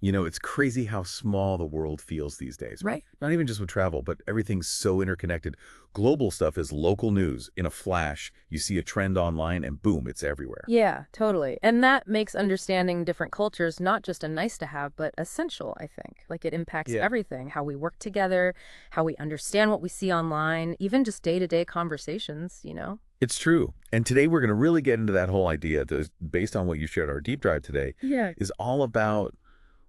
You know, it's crazy how small the world feels these days. Right. Not even just with travel, but everything's so interconnected. Global stuff is local news. In a flash, you see a trend online and boom, it's everywhere. Yeah, totally. And that makes understanding different cultures not just a nice to have, but essential, I think. Like it impacts Yeah. everything, how we work together, how we understand what we see online, even just day-to-day conversations. It's true. And today we're going to really get into that whole idea that, based on what you shared our deep dive today, Yeah. is all about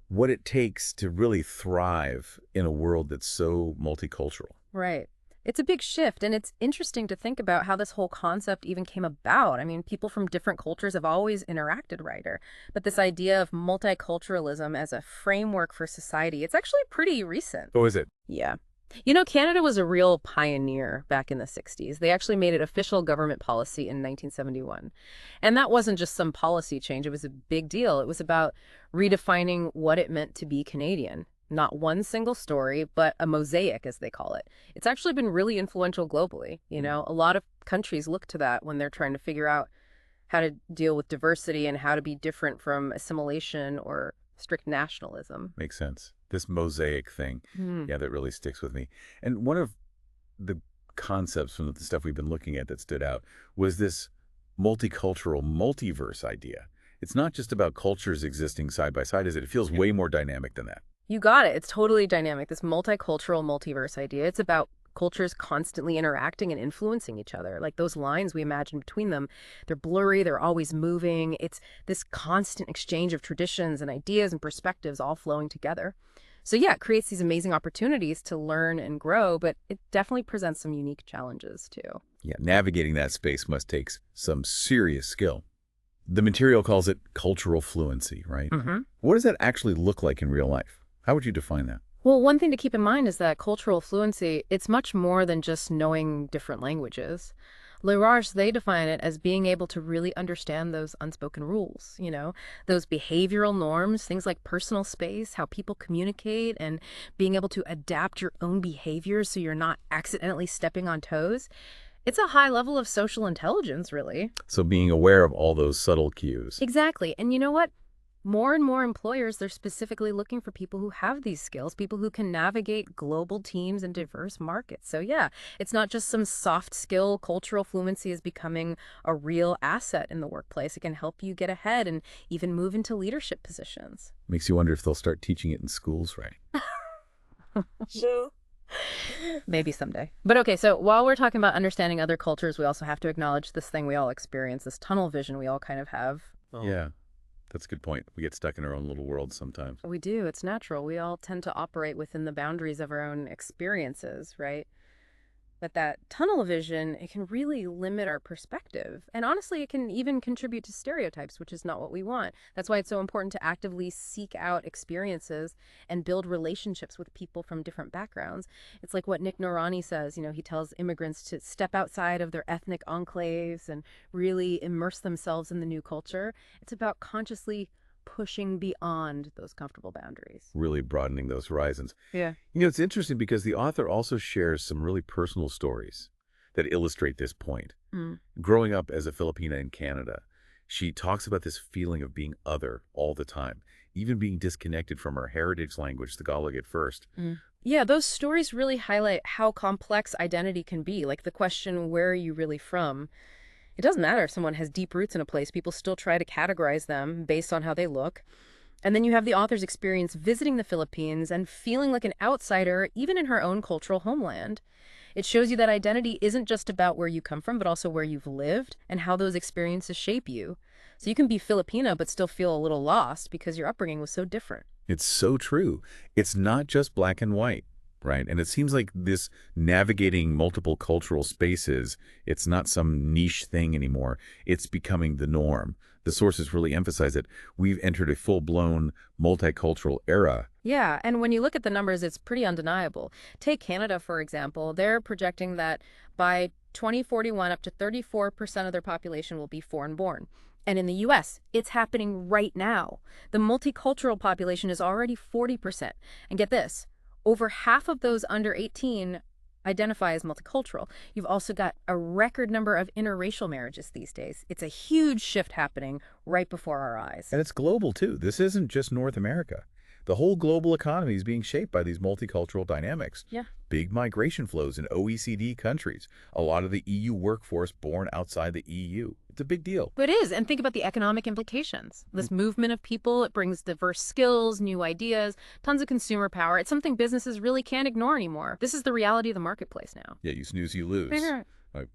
what it takes to really thrive in a world that's so multicultural. Right. It's a big shift, and it's interesting to think about how this whole concept even came about. I mean, people from different cultures have always interacted, right? But this idea of multiculturalism as a framework for society, it's actually pretty recent. Oh, is it? Yeah. Canada was a real pioneer back in the 60s. They actually made it official government policy in 1971. And that wasn't just some policy change, it was a big deal. It was about redefining what it meant to be Canadian. Not one single story, but a mosaic, as they call it. It's actually been really influential globally. A lot of countries look to that when they're trying to figure out how to deal with diversity and how to be different from assimilation or strict nationalism. Makes sense. This mosaic thing, Hmm. yeah, that really sticks with me. And one of the concepts from the stuff we've been looking at that stood out was this multicultural multiverse idea. It's not just about cultures existing side by side, is it? It feels way more dynamic than that. You got it. It's totally dynamic. This multicultural multiverse idea. It's about cultures constantly interacting and influencing each other. Like those lines we imagine between them, they're blurry, they're always moving. It's this constant exchange of traditions and ideas and perspectives all flowing together. So yeah, it creates these amazing opportunities to learn and grow, but it definitely presents some unique challenges too. Yeah, navigating that space must take some serious skill. The material calls it cultural fluency, right? Hmm. What does that actually look like in real life? How would you define that? Well, one thing to keep in mind is that cultural fluency, it's much more than just knowing different languages. Lerage, they define it as being able to really understand those unspoken rules, those behavioral norms, things like personal space, how people communicate, and being able to adapt your own behaviors so you're not accidentally stepping on toes. It's a high level of social intelligence, really. So being aware of all those subtle cues. Exactly. And you know what? More and more employers, they're specifically looking for people who have these skills, people who can navigate global teams and diverse markets. So yeah, it's not just some soft skill. Cultural fluency is becoming a real asset in the workplace. It can help you get ahead and even move into leadership positions. Makes you wonder if they'll start teaching it in schools, right? So maybe someday. But okay, so while we're talking about understanding other cultures, we also have to acknowledge this thing we all experience, this tunnel vision we all kind of have. Yeah, that's a good point. We get stuck in our own little world sometimes. We do. It's natural. We all tend to operate within the boundaries of our own experiences, right? But that tunnel vision, it can really limit our perspective. And honestly, it can even contribute to stereotypes, which is not what we want. That's why it's so important to actively seek out experiences and build relationships with people from different backgrounds. It's like what Nick Norani says, he tells immigrants to step outside of their ethnic enclaves and really immerse themselves in the new culture. It's about consciously pushing beyond those comfortable boundaries. Really broadening those horizons. Yeah. It's interesting because the author also shares some really personal stories that illustrate this point. Mm. Growing up as a Filipina in Canada, she talks about this feeling of being other all the time, even being disconnected from her heritage language, Tagalog at first. Yeah, those stories really highlight how complex identity can be. Like the question, where are you really from? It doesn't matter if someone has deep roots in a place, people still try to categorize them based on how they look. And then you have the author's experience visiting the Philippines and feeling like an outsider, even in her own cultural homeland. It shows you that identity isn't just about where you come from, but also where you've lived and how those experiences shape you. So you can be Filipino, but still feel a little lost because your upbringing was so different. It's so true. It's not just black and white, right? And it seems like this navigating multiple cultural spaces, it's not some niche thing anymore. It's becoming the norm. The sources really emphasize it. We've entered a full-blown multicultural era. Yeah, and when you look at the numbers, it's pretty undeniable. Take Canada, for example. They're projecting that by 2041, up to 34% of their population will be foreign-born. And in the US, it's happening right now. The multicultural population is already 40%. And get this, over half of those under 18 identify as multicultural. You've also got a record number of interracial marriages these days. It's a huge shift happening right before our eyes. And it's global, too. This isn't just North America. The whole global economy is being shaped by these multicultural dynamics. Yeah. Big migration flows in OECD countries. A lot of the EU workforce born outside the EU. It's a big deal. It is, and think about the economic implications. This movement of people, it brings diverse skills, new ideas, tons of consumer power. It's something businesses really can't ignore anymore. This is the reality of the marketplace now. Yeah, you snooze, you lose. Yeah. Right.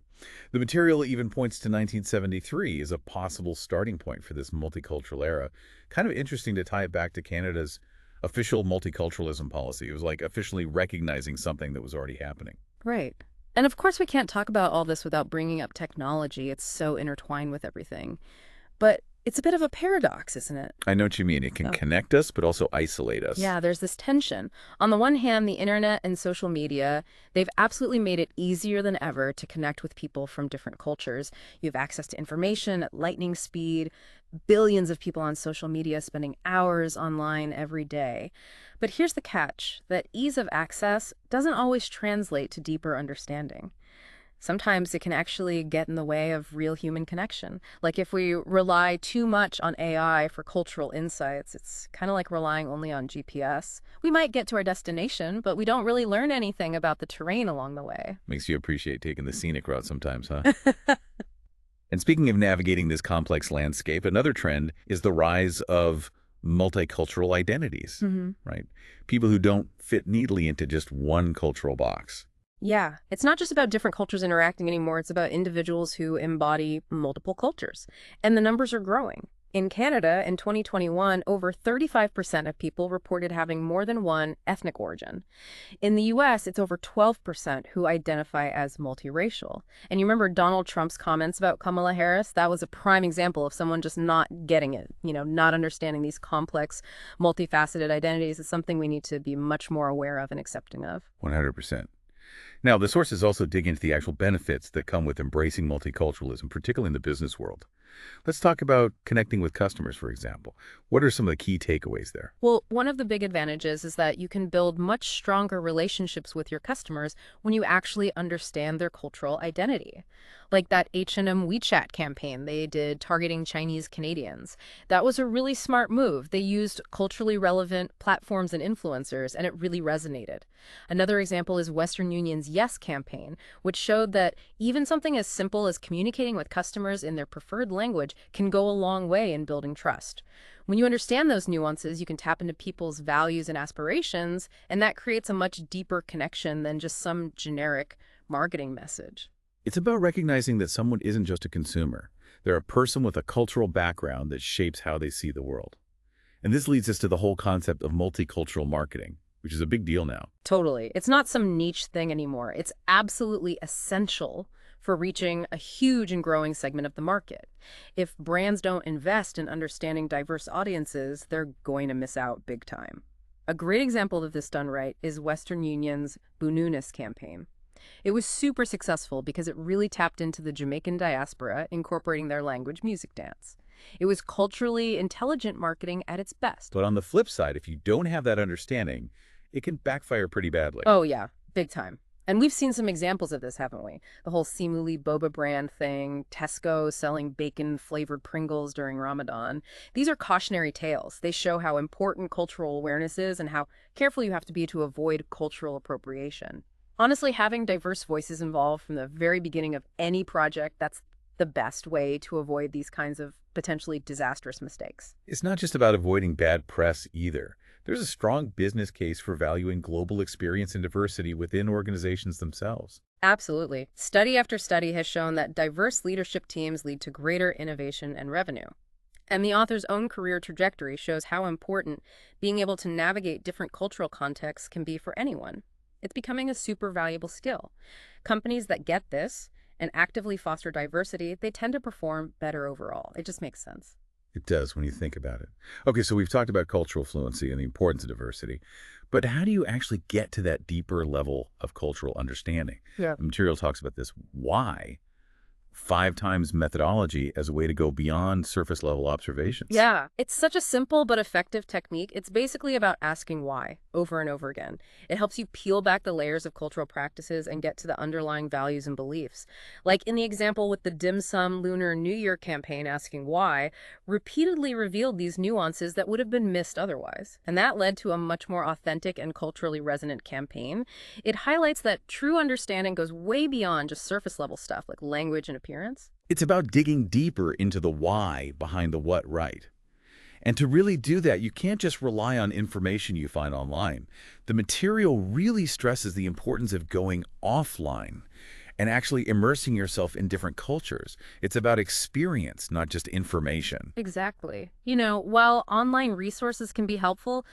The material even points to 1973 as a possible starting point for this multicultural era. Kind of interesting to tie it back to Canada's official multiculturalism policy. It was like officially recognizing something that was already happening. Right. And of course, we can't talk about all this without bringing up technology. It's so intertwined with everything. But it's a bit of a paradox, isn't it? I know what you mean. It can connect us, but also isolate us. Yeah, there's this tension. On the one hand, the internet and social media, they've absolutely made it easier than ever to connect with people from different cultures. You have access to information at lightning speed, billions of people on social media spending hours online every day. But here's the catch, that ease of access doesn't always translate to deeper understanding. Sometimes it can actually get in the way of real human connection. Like if we rely too much on AI for cultural insights, it's kind of like relying only on GPS. We might get to our destination, but we don't really learn anything about the terrain along the way. Makes you appreciate taking the scenic route sometimes, huh? And speaking of navigating this complex landscape, another trend is the rise of multicultural identities, right? People who don't fit neatly into just one cultural box. Yeah, it's not just about different cultures interacting anymore. It's about individuals who embody multiple cultures. And the numbers are growing. In Canada, in 2021, over 35% of people reported having more than one ethnic origin. In the US, it's over 12% who identify as multiracial. And you remember Donald Trump's comments about Kamala Harris? That was a prime example of someone just not getting it, not understanding these complex, multifaceted identities is something we need to be much more aware of and accepting of. 100%. Now, the sources also dig into the actual benefits that come with embracing multiculturalism, particularly in the business world. Let's talk about connecting with customers, for example. What are some of the key takeaways there? Well, one of the big advantages is that you can build much stronger relationships with your customers when you actually understand their cultural identity. Like that H&M WeChat campaign they did targeting Chinese Canadians. That was a really smart move. They used culturally relevant platforms and influencers, and it really resonated. Another example is Western Union's Yes campaign, which showed that even something as simple as communicating with customers in their preferred language can go a long way in building trust. When you understand those nuances, you can tap into people's values and aspirations, and that creates a much deeper connection than just some generic marketing message. It's about recognizing that someone isn't just a consumer. They're a person with a cultural background that shapes how they see the world. And this leads us to the whole concept of multicultural marketing, which is a big deal now. Totally. It's not some niche thing anymore. It's absolutely essential for reaching a huge and growing segment of the market. If brands don't invest in understanding diverse audiences, they're going to miss out big time. A great example of this done right is Western Union's Bununis campaign. It was super successful because it really tapped into the Jamaican diaspora, incorporating their language, music, dance. It was culturally intelligent marketing at its best. But on the flip side, if you don't have that understanding, it can backfire pretty badly. Oh, yeah, big time. And we've seen some examples of this, haven't we? The whole Simuli Boba brand thing, Tesco selling bacon-flavored Pringles during Ramadan. These are cautionary tales. They show how important cultural awareness is and how careful you have to be to avoid cultural appropriation. Honestly, having diverse voices involved from the very beginning of any project, that's the best way to avoid these kinds of potentially disastrous mistakes. It's not just about avoiding bad press either. There's a strong business case for valuing global experience and diversity within organizations themselves. Absolutely. Study after study has shown that diverse leadership teams lead to greater innovation and revenue. And the author's own career trajectory shows how important being able to navigate different cultural contexts can be for anyone. It's becoming a super valuable skill. Companies that get this and actively foster diversity, they tend to perform better overall. It just makes sense. It does when you think about it. Okay, so we've talked about cultural fluency and the importance of diversity, but how do you actually get to that deeper level of cultural understanding? Yeah. The material talks about this. Why? five times methodology as a way to go beyond surface level observations. Yeah, it's such a simple but effective technique. It's basically about asking why over and over again. It helps you peel back the layers of cultural practices and get to the underlying values and beliefs. Like in the example with the dim sum Lunar New Year campaign, asking why repeatedly revealed these nuances that would have been missed otherwise. And that led to a much more authentic and culturally resonant campaign. It highlights that true understanding goes way beyond just surface level stuff like language and appearance. It's about digging deeper into the why behind the what, right? And to really do that, you can't just rely on information you find online. The material really stresses the importance of going offline and actually immersing yourself in different cultures. It's about experience, not just information. Exactly. While online resources can be helpful,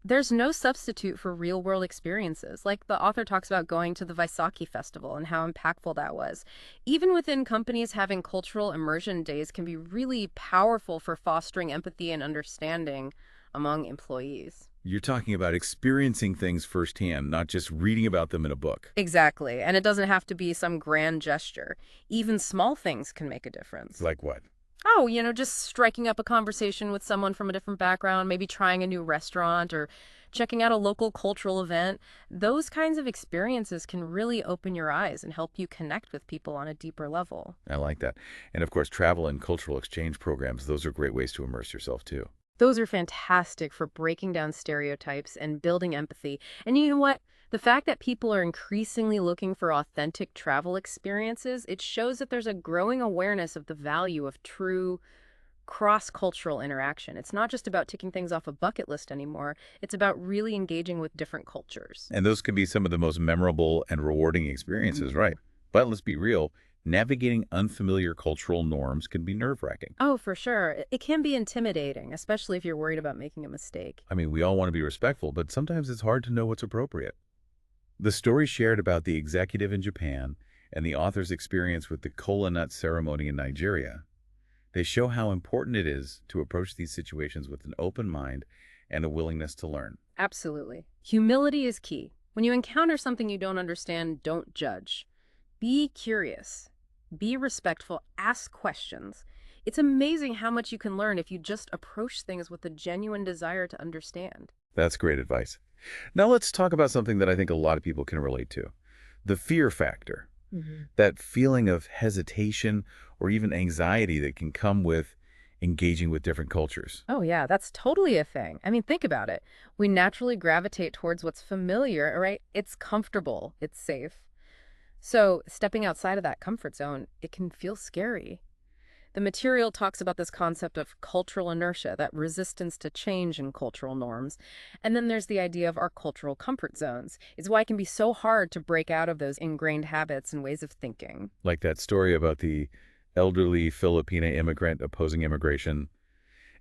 there's no substitute for real-world experiences. Like the author talks about going to the Vaisakhi festival and how impactful that was. Even within companies, having cultural immersion days can be really powerful for fostering empathy and understanding among employees. You're talking about experiencing things firsthand, not just reading about them in a book. Exactly. And it doesn't have to be some grand gesture. Even small things can make a difference. Like what? Oh, just striking up a conversation with someone from a different background, maybe trying a new restaurant or checking out a local cultural event. Those kinds of experiences can really open your eyes and help you connect with people on a deeper level. I like that. And of course, travel and cultural exchange programs, those are great ways to immerse yourself too. Those are fantastic for breaking down stereotypes and building empathy. And you know what? The fact that people are increasingly looking for authentic travel experiences, it shows that there's a growing awareness of the value of true cross-cultural interaction. It's not just about ticking things off a bucket list anymore. It's about really engaging with different cultures. And those can be some of the most memorable and rewarding experiences, right? But let's be real, navigating unfamiliar cultural norms can be nerve-wracking. Oh, for sure. It can be intimidating, especially if you're worried about making a mistake. I mean, we all want to be respectful, but sometimes it's hard to know what's appropriate. The story shared about the executive in Japan and the author's experience with the kola nut ceremony in Nigeria, they show how important it is to approach these situations with an open mind and a willingness to learn. Absolutely. Humility is key. When you encounter something you don't understand, don't judge. Be curious. Be respectful. Ask questions. It's amazing how much you can learn if you just approach things with a genuine desire to understand. That's great advice. Now let's talk about something that I think a lot of people can relate to. The fear factor. That feeling of hesitation or even anxiety that can come with engaging with different cultures. Oh, yeah, that's totally a thing. I mean, think about it. We naturally gravitate towards what's familiar, right? It's comfortable, it's safe. So stepping outside of that comfort zone, it can feel scary. The material talks about this concept of cultural inertia, that resistance to change in cultural norms. And then there's the idea of our cultural comfort zones. It's why it can be so hard to break out of those ingrained habits and ways of thinking. Like that story about the elderly Filipina immigrant opposing immigration.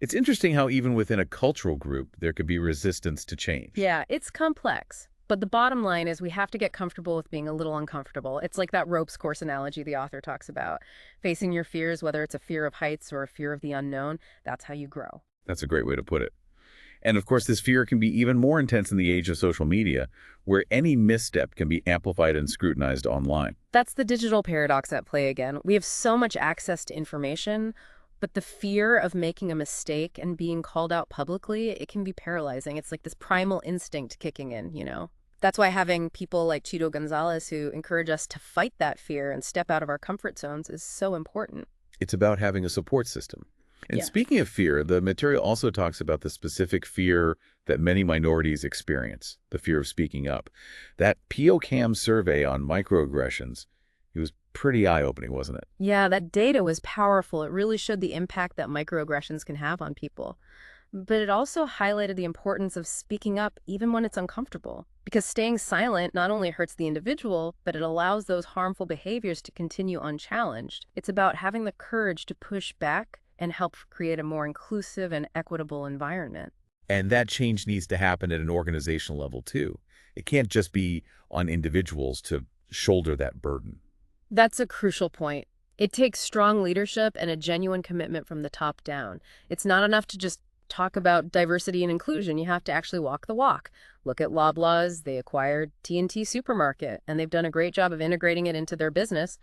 It's interesting how even within a cultural group, there could be resistance to change. Yeah, it's complex. But the bottom line is we have to get comfortable with being a little uncomfortable. It's like that ropes course analogy the author talks about. Facing your fears, whether it's a fear of heights or a fear of the unknown, that's how you grow. That's a great way to put it. And of course, this fear can be even more intense in the age of social media, where any misstep can be amplified and scrutinized online. That's the digital paradox at play again. We have so much access to information, but the fear of making a mistake and being called out publicly, it can be paralyzing. It's like this primal instinct kicking in. That's why having people like Chito Gonzalez who encourage us to fight that fear and step out of our comfort zones is so important. It's about having a support system. And Yeah. speaking of fear, the material also talks about the specific fear that many minorities experience, the fear of speaking up. That POCAM survey on microaggressions, it was pretty eye-opening, wasn't it? Yeah, that data was powerful. It really showed the impact that microaggressions can have on people. But it also highlighted the importance of speaking up even when it's uncomfortable. Because staying silent not only hurts the individual, but it allows those harmful behaviors to continue unchallenged. It's about having the courage to push back and help create a more inclusive and equitable environment. And that change needs to happen at an organizational level, too. It can't just be on individuals to shoulder that burden. That's a crucial point. It takes strong leadership and a genuine commitment from the top down. It's not enough to just talk about diversity and inclusion. You have to actually walk the walk. Look at Loblaws. They acquired T&T Supermarket, and they've done a great job of integrating it into their business.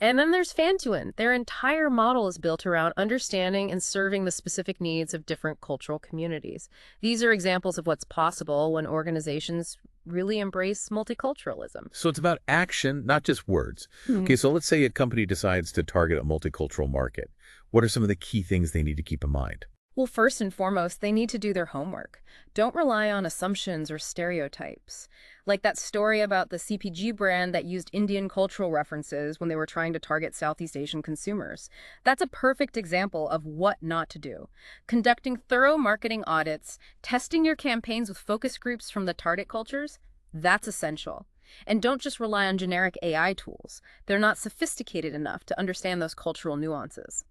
And then there's Fantuan. Their entire model is built around understanding and serving the specific needs of different cultural communities. These are examples of what's possible when organizations really embrace multiculturalism. So it's about action, not just words. Okay, so let's say a company decides to target a multicultural market. What are some of the key things they need to keep in mind? Well, first and foremost, they need to do their homework. Don't rely on assumptions or stereotypes. Like that story about the CPG brand that used Indian cultural references when they were trying to target Southeast Asian consumers. That's a perfect example of what not to do. Conducting thorough marketing audits, testing your campaigns with focus groups from the target cultures, that's essential. And don't just rely on generic AI tools. They're not sophisticated enough to understand those cultural nuances.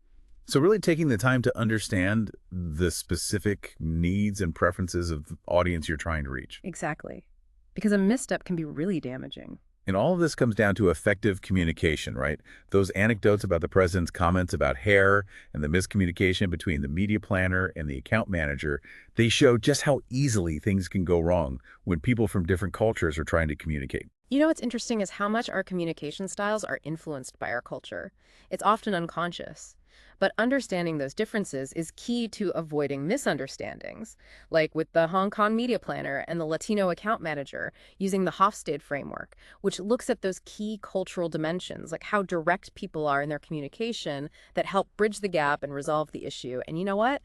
So really taking the time to understand the specific needs and preferences of the audience you're trying to reach. Exactly. Because a misstep can be really damaging. And all of this comes down to effective communication, right? Those anecdotes about the president's comments about hair and the miscommunication between the media planner and the account manager, they show just how easily things can go wrong when people from different cultures are trying to communicate. You know what's interesting is how much our communication styles are influenced by our culture. It's often unconscious. But understanding those differences is key to avoiding misunderstandings, like with the Hong Kong media planner and the Latino account manager using the Hofstede framework, which looks at those key cultural dimensions, like how direct people are in their communication that help bridge the gap and resolve the issue. And you know what?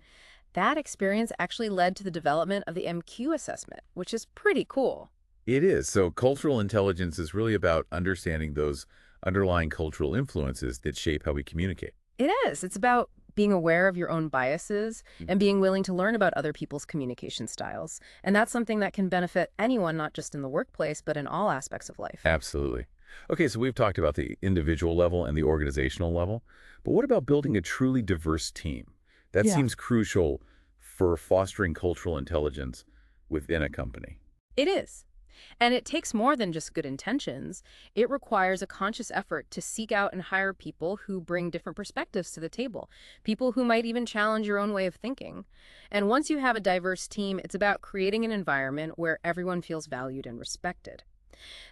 That experience actually led to the development of the MQ assessment, which is pretty cool. It is. So cultural intelligence is really about understanding those underlying cultural influences that shape how we communicate. It is. It's about being aware of your own biases and being willing to learn about other people's communication styles. And that's something that can benefit anyone, not just in the workplace, but in all aspects of life. Absolutely. Okay, so we've talked about the individual level and the organizational level, but what about building a truly diverse team? That Yeah. seems crucial for fostering cultural intelligence within a company. It is. And it takes more than just good intentions. It requires a conscious effort to seek out and hire people who bring different perspectives to the table, people who might even challenge your own way of thinking. And once you have a diverse team, it's about creating an environment where everyone feels valued and respected.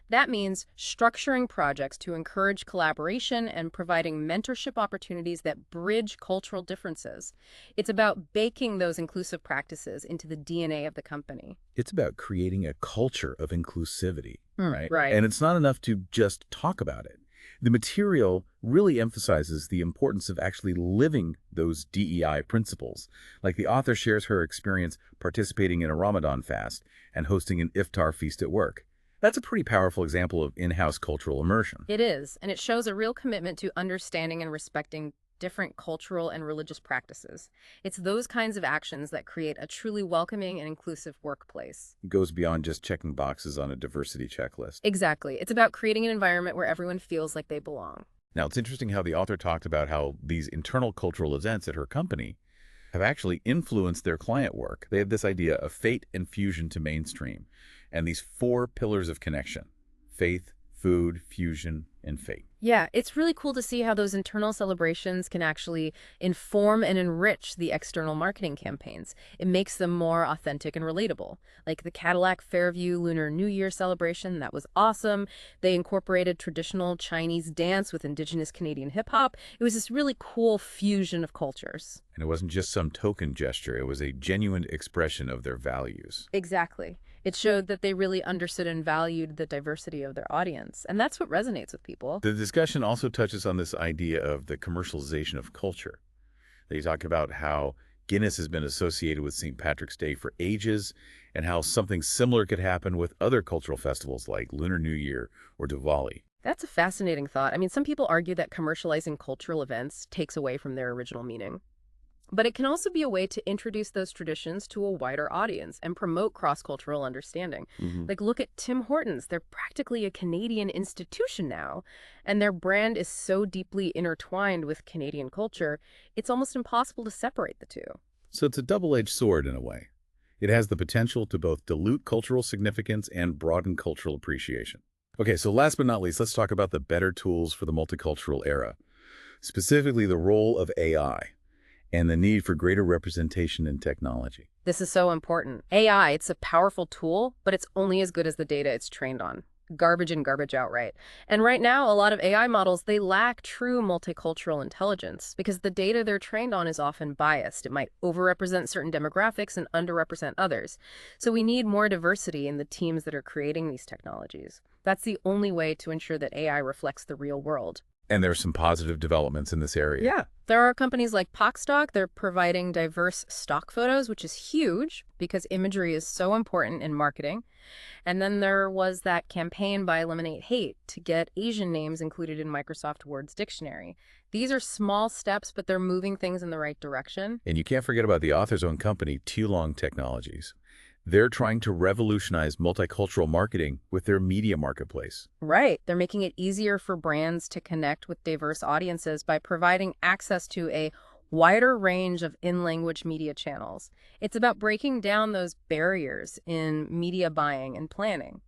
That means structuring projects to encourage collaboration and providing mentorship opportunities that bridge cultural differences. It's about baking those inclusive practices into the DNA of the company. It's about creating a culture of inclusivity, right? Right. And it's not enough to just talk about it. The material really emphasizes the importance of actually living those DEI principles. Like the author shares her experience participating in a Ramadan fast and hosting an iftar feast at work. That's a pretty powerful example of in-house cultural immersion. It is, and it shows a real commitment to understanding and respecting different cultural and religious practices. It's those kinds of actions that create a truly welcoming and inclusive workplace. It goes beyond just checking boxes on a diversity checklist. Exactly. It's about creating an environment where everyone feels like they belong. Now, it's interesting how the author talked about how these internal cultural events at her company have actually influenced their client work. They have this idea of fate and fusion to mainstream, and these four pillars of connection: faith, food, fusion, and fate. Yeah, it's really cool to see how those internal celebrations can actually inform and enrich the external marketing campaigns. It makes them more authentic and relatable. Like the Cadillac Fairview Lunar New Year celebration, that was awesome. They incorporated traditional Chinese dance with indigenous Canadian hip hop. It was this really cool fusion of cultures. And it wasn't just some token gesture, it was a genuine expression of their values. Exactly. It showed that they really understood and valued the diversity of their audience. And that's what resonates with people. The discussion also touches on this idea of the commercialization of culture. They talk about how Guinness has been associated with St. Patrick's Day for ages, and how something similar could happen with other cultural festivals like Lunar New Year or Diwali. That's a fascinating thought. I mean, some people argue that commercializing cultural events takes away from their original meaning. But it can also be a way to introduce those traditions to a wider audience and promote cross-cultural understanding. Like, look at Tim Hortons. They're practically a Canadian institution now, and their brand is so deeply intertwined with Canadian culture, it's almost impossible to separate the two. So it's a double-edged sword in a way. It has the potential to both dilute cultural significance and broaden cultural appreciation. Okay, so last but not least, let's talk about the better tools for the multicultural era, specifically the role of AI and the need for greater representation in technology. This is so important. AI, it's a powerful tool, but it's only as good as the data it's trained on. garbage in, garbage out, right? And right now, a lot of AI models, they lack true multicultural intelligence because the data they're trained on is often biased. It might overrepresent certain demographics and underrepresent others. So we need more diversity in the teams that are creating these technologies. That's the only way to ensure that AI reflects the real world. And there's some positive developments in this area. Yeah. There are companies like Stock. They're providing diverse stock photos, which is huge because imagery is so important in marketing. And then there was that campaign by Eliminate Hate to get Asian names included in Microsoft Word's dictionary. These are small steps, but they're moving things in the right direction. And you can't forget about the author's own company, Too Long Technologies. They're trying to revolutionize multicultural marketing with their media marketplace. Right. They're making it easier for brands to connect with diverse audiences by providing access to a wider range of in-language media channels. It's about breaking down those barriers in media buying and planning.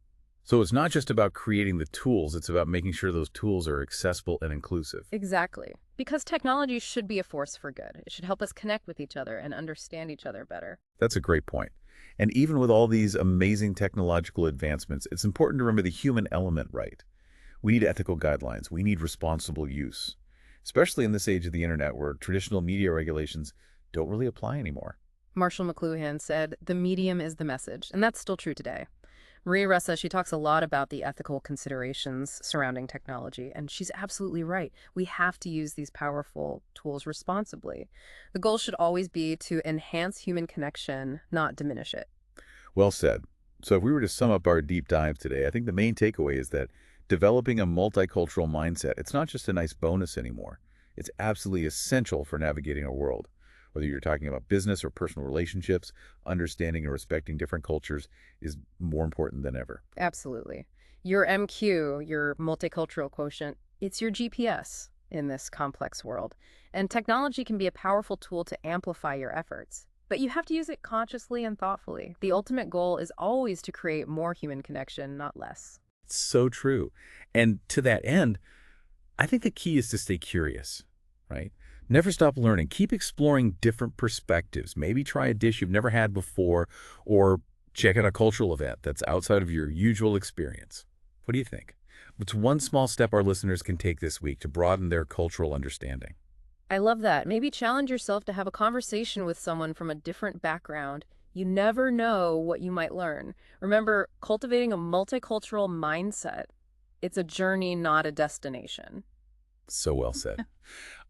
So it's not just about creating the tools, it's about making sure those tools are accessible and inclusive. Exactly. Because technology should be a force for good. It should help us connect with each other and understand each other better. That's a great point. And even with all these amazing technological advancements, it's important to remember the human element, right? We need ethical guidelines. We need responsible use, especially in this age of the internet where traditional media regulations don't really apply anymore. Marshall McLuhan said, "The medium is the message," and that's still true today. Maria Ressa, she talks a lot about the ethical considerations surrounding technology, and she's absolutely right. We have to use these powerful tools responsibly. The goal should always be to enhance human connection, not diminish it. Well said. So if we were to sum up our deep dive today, I think the main takeaway is that developing a multicultural mindset, it's not just a nice bonus anymore. It's absolutely essential for navigating our world. Whether you're talking about business or personal relationships, understanding and respecting different cultures is more important than ever. Absolutely. Your MQ, your multicultural quotient, it's your GPS in this complex world. And technology can be a powerful tool to amplify your efforts. But you have to use it consciously and thoughtfully. The ultimate goal is always to create more human connection, not less. It's so true. And to that end, I think the key is to stay curious, right? Never stop learning. Keep exploring different perspectives. Maybe try a dish you've never had before, or check out a cultural event that's outside of your usual experience. What do you think? What's one small step our listeners can take this week to broaden their cultural understanding? I love that. Maybe challenge yourself to have a conversation with someone from a different background. You never know what you might learn. Remember, cultivating a multicultural mindset, it's a journey, not a destination. So well said.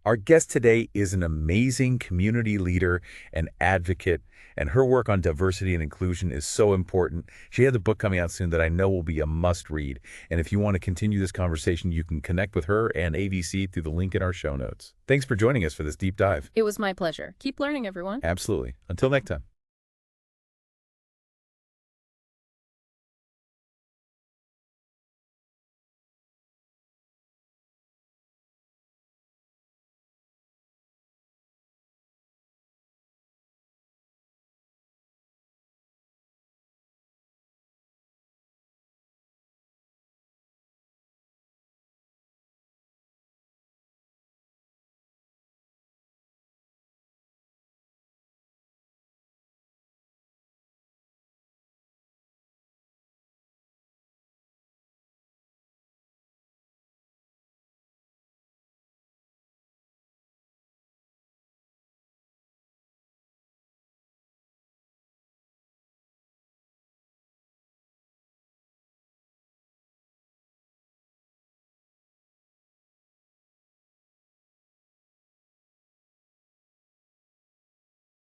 Our guest today is an amazing community leader and advocate, and her work on diversity and inclusion is so important. She has a book coming out soon that I know will be a must-read. And if you want to continue this conversation, you can connect with her and AVC through the link in our show notes. Thanks for joining us for this deep dive. It was my pleasure. Keep learning, everyone. Absolutely. Until next time.